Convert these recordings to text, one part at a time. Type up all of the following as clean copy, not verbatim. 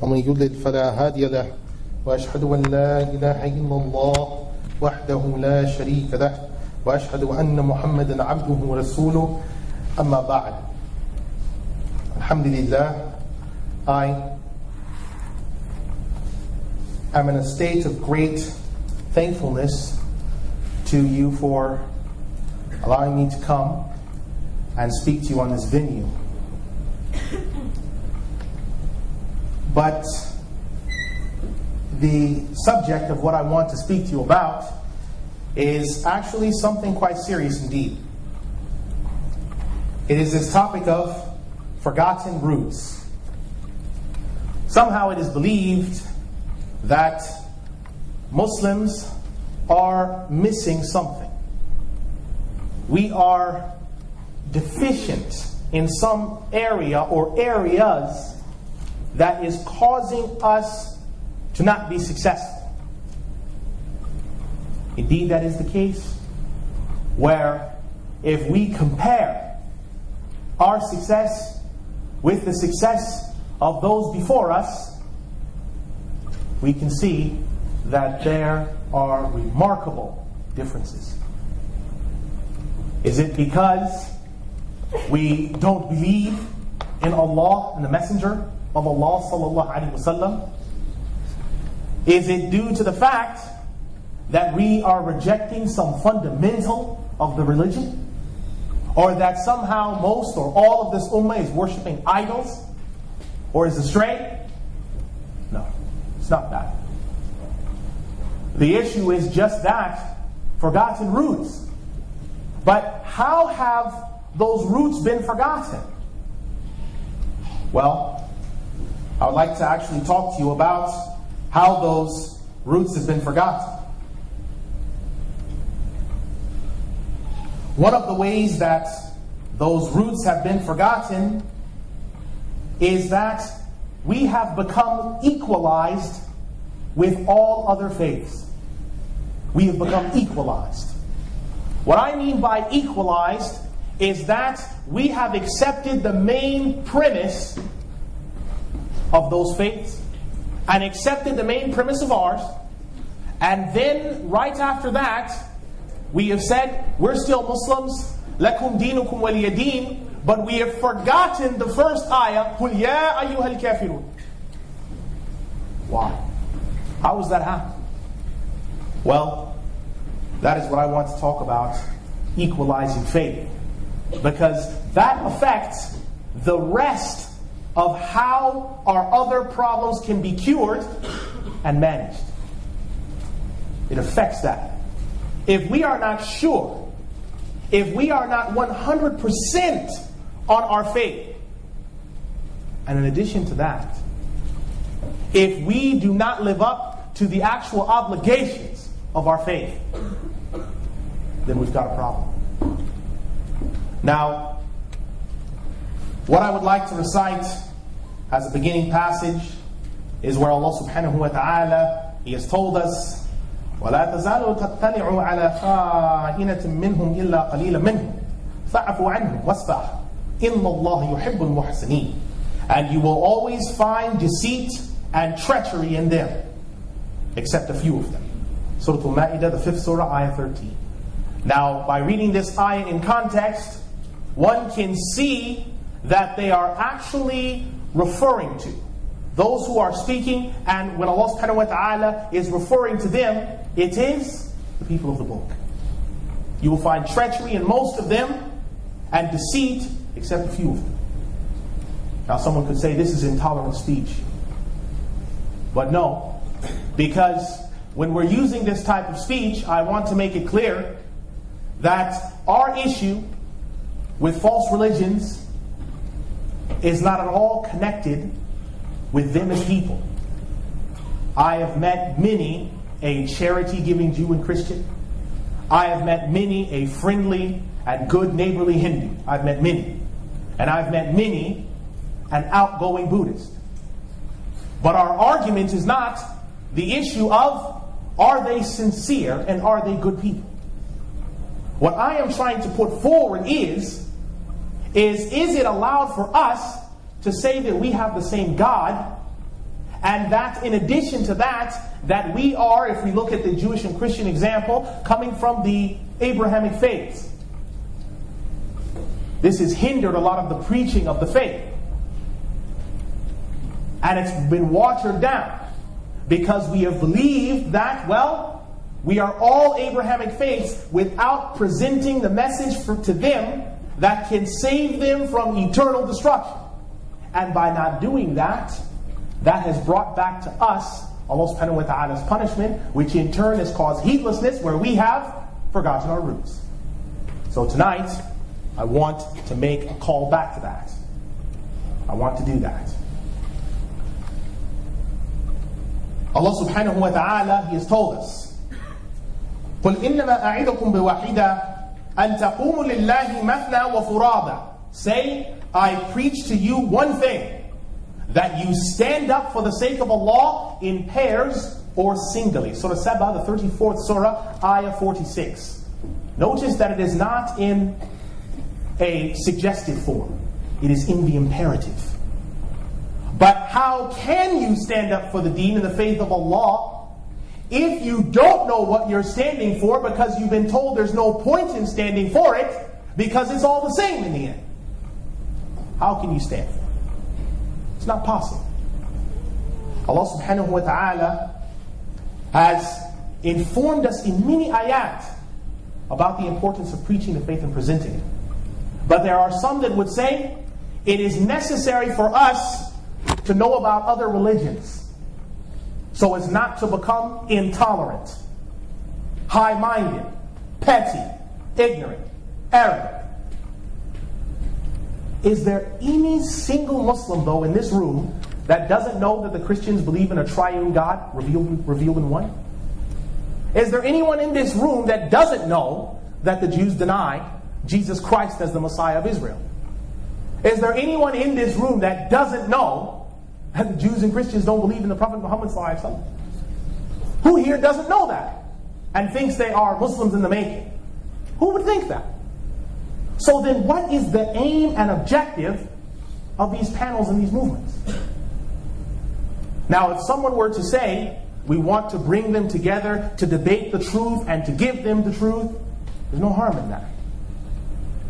ومن يضلل فلا هادي له وأشهد أن لا إله إلا الله وحده لا شريك له وأشهد أن محمدا عبده ورسوله أما بعد. Alhamdulillah, I am in a state of great thankfulness to you for allowing me to come and speak to you on this venue. But the subject of what I want to speak to you about is actually something quite serious indeed. It is this topic of forgotten roots. Somehow it is believed that Muslims are missing something. We are deficient in some area or areas that is causing us to not be successful. Indeed, that is the case, where if we compare our success with the success of those before us, we can see that there are remarkable differences. Is it because we don't believe in Allah and the Messenger of Allah sallallahu alaihi wasallam? Is it due to the fact that we are rejecting some fundamental of the religion? Or that somehow most or all of this ummah is worshipping idols? Or is astray? No, it's not that. The issue is just that, forgotten roots. But how have those roots been forgotten? Well, I would like to actually talk to you about how those roots have been forgotten. One of the ways that those roots have been forgotten is that we have become equalized with all other faiths. We have become equalized. What I mean by equalized is that we have accepted the main premise of those faiths and accepted the main premise of ours, and then right after that we have said we're still Muslims, lakum dinukum waliya din, but we have forgotten the first ayah, qul ya ayyuhal kafirun. Why? How does that happen? Well, that is what I want to talk about, equalizing faith, because that affects the rest of how our other problems can be cured and managed. It affects that. If we are not sure, if we are not 100% on our faith, and in addition to that, if we do not live up to the actual obligations of our faith, then we've got a problem. Now, what I would like to recite as a beginning passage is where Allah subhanahu wa ta'ala, He has told us, وَلَا تَزَالُوا تَطَّلِعُوا عَلَى خَائِنَةٍ مِّنْهُمْ إِلَّا قَلِيلًا مِّنْهُمْ فَاعْفُ عَنْهُمْ وَاصْفَحْ إِنَّ اللَّهَ يُحِبُّ الْمُحْسِنِينَ. And you will always find deceit and treachery in them, except a few of them. Surah Al-Ma'idah, the 5th surah, ayah 13. Now, by reading this ayah in context, one can see that they are actually referring to those who are speaking, and when Allah subhanahu wa ta'ala is referring to them, it is the people of the book. You will find treachery in most of them and deceit except a few of them. Now someone could say this is intolerant speech. But no, because when we're using this type of speech, I want to make it clear that our issue with false religions is not at all connected with them as people. I have met many a charity-giving Jew and Christian. I have met many a friendly and good neighborly Hindu. I've met many. And I've met many an outgoing Buddhist. But our argument is not the issue of are they sincere and are they good people. What I am trying to put forward is it allowed for us to say that we have the same God And that in addition to that, that we are, if we look at the Jewish and Christian example, coming from the Abrahamic faiths. This has hindered a lot of the preaching of the faith. And it's been watered down because we have believed that, well, we are all Abrahamic faiths without presenting the message to them that can save them from eternal destruction. And by not doing that, that has brought back to us Allah subhanahu wa ta'ala's punishment, which in turn has caused heedlessness where we have forgotten our roots. So tonight, I want to make a call back to that. I want to do that. Allah subhanahu wa ta'ala, He has told us, قُلْ إِنَّمَا أَعِدُكُمْ بِوَاحِدًا أَن تَقُومُوا لِلَّهِ مَثْنَى وَفُرَادًا. Say, I preach to you one thing, that you stand up for the sake of Allah in pairs or singly. Surah Sabah, the 34th surah, ayah 46. Notice that it is not in a suggestive form. It is in the imperative. But how can you stand up for the deen and the faith of Allah if you don't know what you're standing for because you've been told there's no point in standing for it because it's all the same in the end? How can you stand for it? It's not possible. Allah subhanahu wa ta'ala has informed us in many ayat about the importance of preaching the faith and presenting it. But there are some that would say it is necessary for us to know about other religions so as not to become intolerant, high-minded, petty, ignorant, arrogant. Is there any single Muslim, though, in this room that doesn't know that the Christians believe in a triune God revealed in one? Is there anyone in this room that doesn't know that the Jews deny Jesus Christ as the Messiah of Israel? Is there anyone in this room that doesn't know that the Jews and Christians don't believe in the Prophet Muhammad sallallahu alaihi wasallam? Who here doesn't know that and thinks they are Muslims in the making? Who would think that? So then what is the aim and objective of these panels and these movements? Now, if someone were to say, we want to bring them together to debate the truth and to give them the truth, there's no harm in that.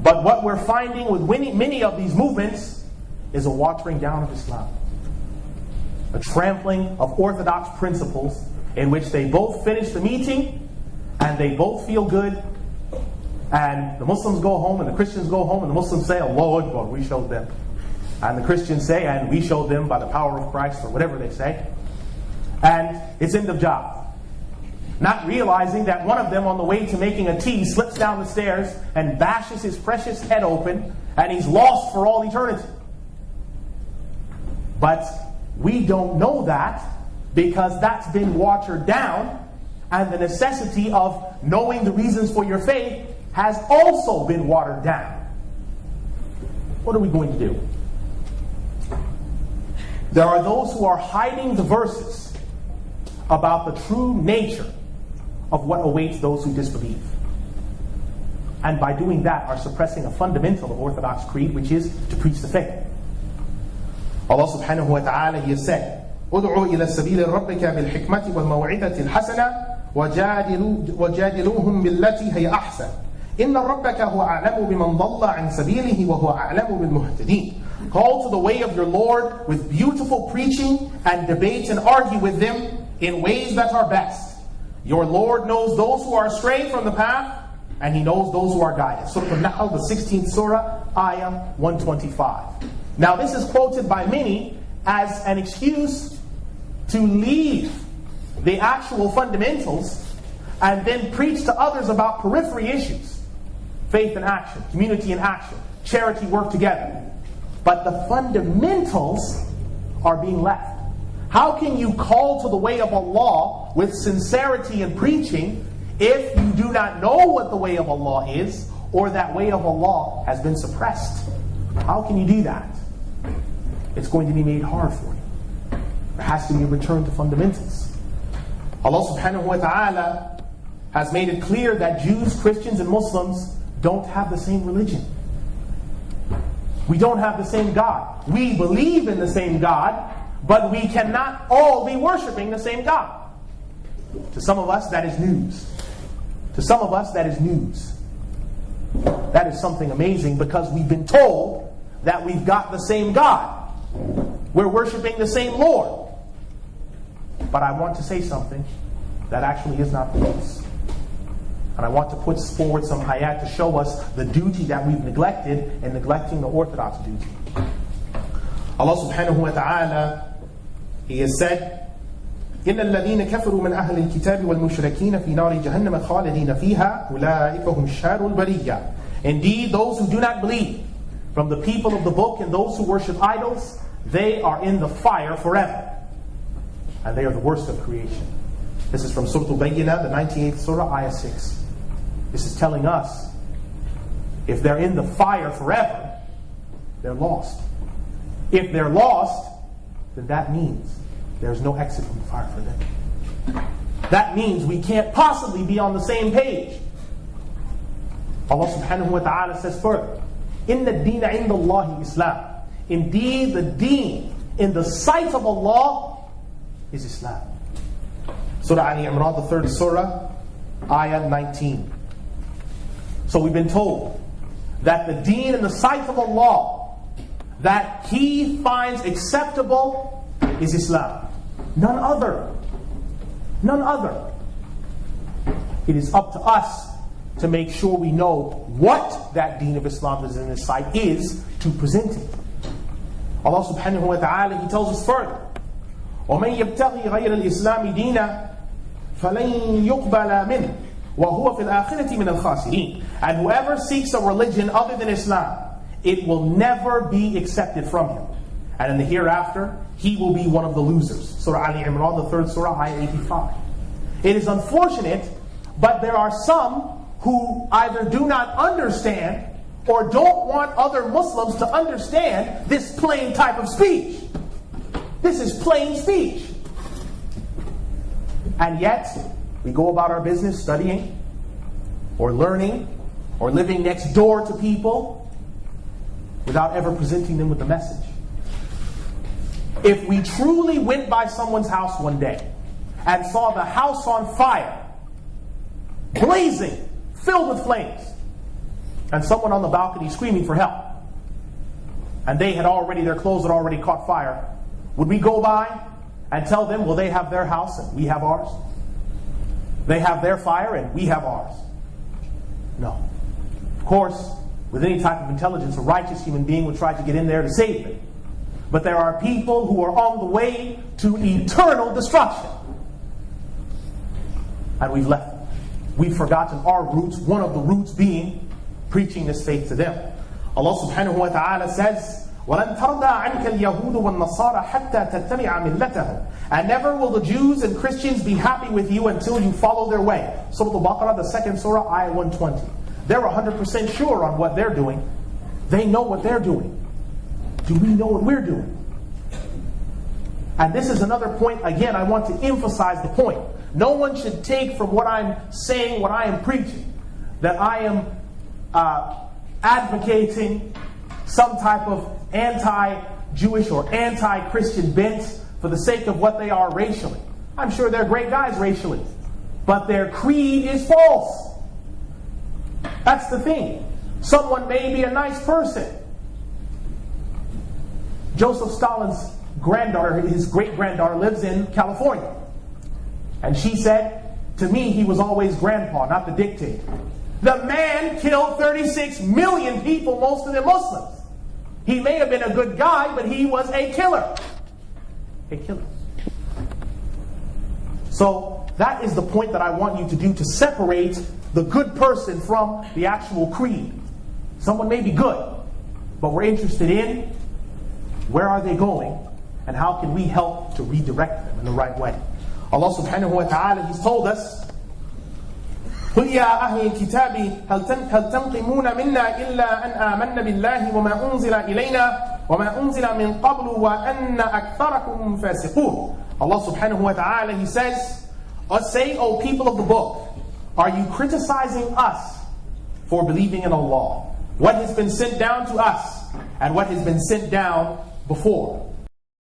But what we're finding with many of these movements is a watering down of Islam. A trampling of orthodox principles in which they both finish the meeting and they both feel good. And the Muslims go home and the Christians go home and the Muslims say, Allahu Akbar, we showed them. And the Christians say, and we showed them by the power of Christ, or whatever they say. And it's end of job. Not realizing that one of them on the way to making a tea slips down the stairs and bashes his precious head open and he's lost for all eternity. But we don't know that because that's been watered down, and the necessity of knowing the reasons for your faith has also been watered down. What are we going to do? There are those who are hiding the verses about the true nature of what awaits those who disbelieve. And by doing that are suppressing a fundamental of Orthodox creed, which is to preach the faith. Allah subhanahu wa ta'ala, He has said, "Ud'u ila sabili rabbika bil hikmati wal maw'idati al hasana wajadiluhum billati hiya ahsan. Inna rabbaka huwa a'lamu biman dhalla an sabilihi wa huwa a'lamu bil muhtadin." Call to the way of your Lord with beautiful preaching and debate and argue with them in ways that are best. Your Lord knows those who are astray from the path, and He knows those who are guided. Surah Al-Nahl, the 16th surah, ayah 125. Now this is quoted by many as an excuse to leave the actual fundamentals and then preach to others about periphery issues. Faith and action, community and action, charity work together. But the fundamentals are being left. How can you call to the way of Allah with sincerity in preaching if you do not know what the way of Allah is, or that way of Allah has been suppressed? How can you do that? It's going to be made hard for you. There has to be a return to fundamentals. Allah subhanahu wa ta'ala has made it clear that Jews, Christians, and Muslims don't have the same religion. We don't have the same God. We believe in the same God, but we cannot all be worshiping the same God. To some of us, that is news. To some of us, that is news. That is something amazing because we've been told that we've got the same God. We're worshiping the same Lord. But I want to say something that actually is not the case. And I want to put forward some ayat to show us the duty that we've neglected and neglecting the orthodox duty. Allah subhanahu wa ta'ala, He has said, إِنَّ الَّذِينَ كَفَرُوا مِنْ أَهْلِ الْكِتَابِ وَالْمُشْرِكِينَ فِي نَارِ جَهَنَّمَ خَالِدِينَ فِيهَا أُولَٰئِكَ هُمْ شَرُّ الْبَرِيَّةِ. Indeed, those who do not believe from the people of the book and those who worship idols, they are in the fire forever. And they are the worst of creation. This is from Surah Al-Bayyinah, the 98th Surah, Ayah 6. This is telling us, if they're in the fire forever, they're lost. If they're lost, then that means there's no exit from the fire for them. That means we can't possibly be on the same page. Allah subhanahu wa ta'ala says further, إِنَّ الدِّينَ عِنْدَ اللَّهِ Islam. Indeed, the deen in the sight of Allah is Islam. Surah Ali Imran, the 3rd Surah, Ayah 19. So we've been told that the deen in the sight of Allah that He finds acceptable is Islam. None other. None other. It is up to us to make sure we know what that deen of Islam is in His sight is to present it. Allah subhanahu wa ta'ala, He tells us further, وَمَنْ يَبْتَغِي غَيْرَ الْإِسْلَامِ دِينًا فَلَنْ يُقْبَلَ مِنْهُ وَهُوَ فِي الْآخِرَةِ مِنَ الْخَاسِرِينَ. And whoever seeks a religion other than Islam, it will never be accepted from him. And in the hereafter, he will be one of the losers. Surah Ali Imran, the 3rd Surah, Ayah 85. It is unfortunate, but there are some who either do not understand or don't want other Muslims to understand this plain type of speech. This is plain speech. And yet, we go about our business studying or learning or living next door to people without ever presenting them with the message. If we truly went by someone's house one day and saw the house on fire, blazing, filled with flames, and someone on the balcony screaming for help, and their clothes had already caught fire, would we go by and tell them, well, they have their house and we have ours? They have their fire and we have ours? No. Of course, with any type of intelligence, a righteous human being would try to get in there to save them. But there are people who are on the way to eternal destruction. And we've left them. We've forgotten our roots, one of the roots being preaching this faith to them. Allah subhanahu wa ta'ala says, وَلَنْ تَرْضَى عَنْكَ الْيَهُودُ وَالنَّصَارَى حَتَّى تَتَّبِعَ مِلَّتَهُمْ. And never will the Jews and Christians be happy with you until you follow their way. Surah Al-Baqarah, the 2nd Surah, Ayah 120. They're 100% sure on what they're doing. They know what they're doing. Do we know what we're doing? And this is another point, again, I want to emphasize the point. No one should take from what I'm saying, what I am preaching, that I am advocating some type of anti-Jewish or anti-Christian bent for the sake of what they are racially. I'm sure they're great guys racially, but their creed is false. That's the thing. Someone may be a nice person. Joseph Stalin's granddaughter, his great-granddaughter, lives in California. And she said, to me, he was always grandpa, not the dictator. The man killed 36 million people, most of them Muslims. He may have been a good guy, but he was a killer. A killer. So that is the point that I want you to do to separate the good person from the actual creed. Someone may be good, but we're interested in where are they going and how can we help to redirect them in the right way. Allah subhanahu wa ta'ala, He's told us, قُلْ يَا أَهْلِ الْكِتَابِ هَلْ تَنْقِمُونَ مِنَّا إِلَّا أَنْ آمَنَّ بِاللَّهِ وَمَا أُنزِلَ إِلَيْنَا وَمَا أُنزِلَ مِنْ قَبْلُ وَأَنَّ أَكْثَرَكُمْ فَاسِقُونَ. Allah subhanahu wa ta'ala, He says, say, O people of the book, are you criticizing us for believing in Allah? What has been sent down to us and what has been sent down before?